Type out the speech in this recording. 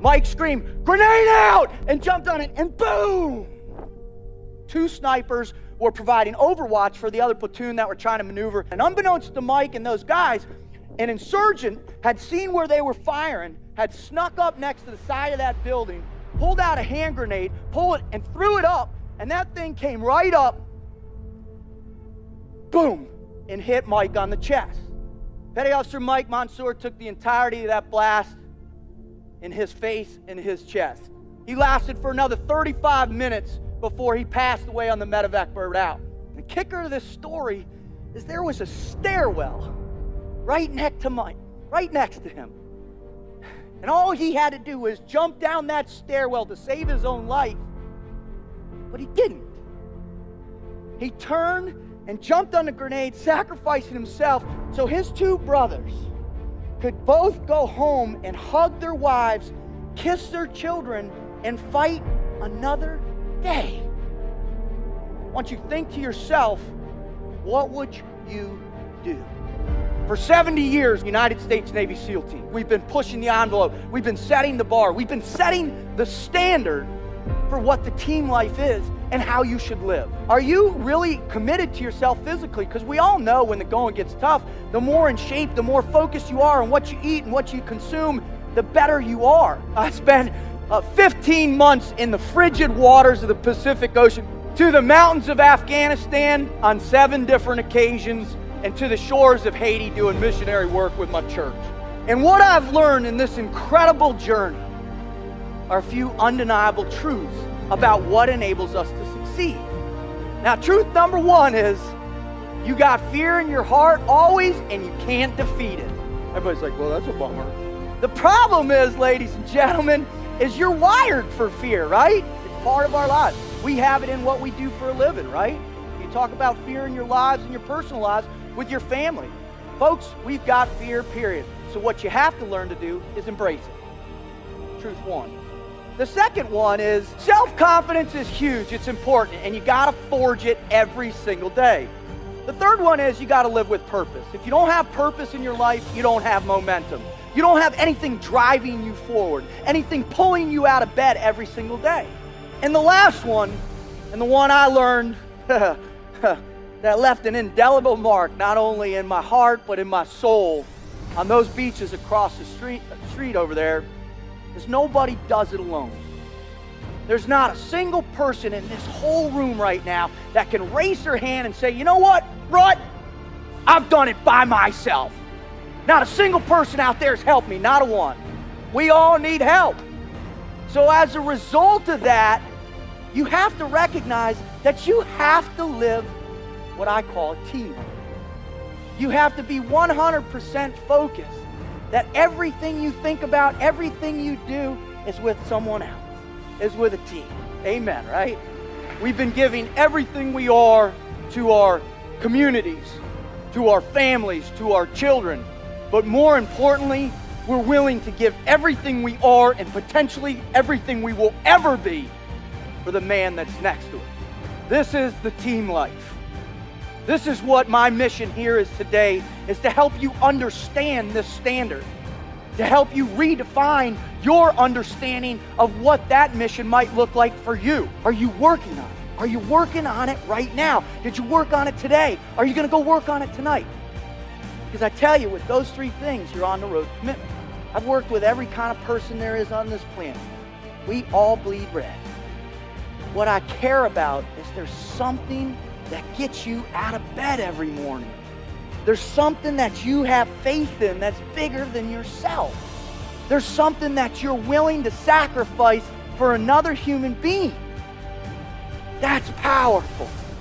Mike screamed, "Grenade out!" and jumped on it, and boom! 2 snipers were providing overwatch for the other platoon that were trying to maneuver. And unbeknownst to Mike and those guys, an insurgent had seen where they were firing, had snuck up next to the side of that building, pulled out a hand grenade, pulled it, and threw it up, and that thing came right up, boom, and hit Mike on the chest. Petty Officer Mike Mansour took the entirety of that blast in his face and his chest. He lasted for another 35 minutes before he passed away on the medevac route. The kicker of this story is there was a stairwell right next to him. And all he had to do was jump down that stairwell to save his own life. But he didn't. He turned and jumped on the grenade, sacrificing himself so his 2 brothers could both go home and hug their wives, kiss their children, and fight another day. I want you to think to yourself, what would you do? For 70 years, United States Navy SEAL team, we've been pushing the envelope. We've been setting the bar. We've been setting the standard for what the team life is and how you should live. Are you really committed to yourself physically? Because we all know when the going gets tough, the more in shape, the more focused you are on what you eat and what you consume, the better you are. I spent 15 months in the frigid waters of the Pacific Ocean, to the mountains of Afghanistan on 7 different occasions, and to the shores of Haiti doing missionary work with my church. And what I've learned in this incredible journey are a few undeniable truths about what enables us to succeed. Now, truth number 1 is you got fear in your heart always, and you can't defeat it. Everybody's like, well, that's a bummer. The problem is, ladies and gentlemen, is you're wired for fear, right? It's part of our lives. We have it in what we do for a living, right? You talk about fear in your lives and your personal lives with your family. Folks, we've got fear, period. So what you have to learn to do is embrace it. Truth 1. The second one is self-confidence is huge. It's important, and you got to forge it every single day. The third one is you got to live with purpose. If you don't have purpose in your life, you don't have momentum. You don't have anything driving you forward, anything pulling you out of bed every single day. And the last one, and the one I learned that left an indelible mark, not only in my heart, but in my soul, on those beaches across the street over there, is nobody does it alone. There's not a single person in this whole room right now that can raise their hand and say, you know what, Rut, I've done it by myself. Not a single person out there has helped me, not a one. We all need help. So as a result of that, you have to recognize that you have to live what I call a team. You have to be 100% focused that everything you think about, everything you do is with someone else, is with a team. Amen, right? We've been giving everything we are to our communities, to our families, to our children. But more importantly, we're willing to give everything we are and potentially everything we will ever be for the man that's next to us. This is the team life. This is what my mission here is today, is to help you understand this standard, to help you redefine your understanding of what that mission might look like for you. Are you working on it? Are you working on it right now? Did you work on it today? Are you going to go work on it tonight? Because I tell you, with those 3 things, you're on the road to commitment. I've worked with every kind of person there is on this planet. We all bleed red. What I care about is there's something that gets you out of bed every morning. There's something that you have faith in that's bigger than yourself. There's something that you're willing to sacrifice for another human being. That's powerful.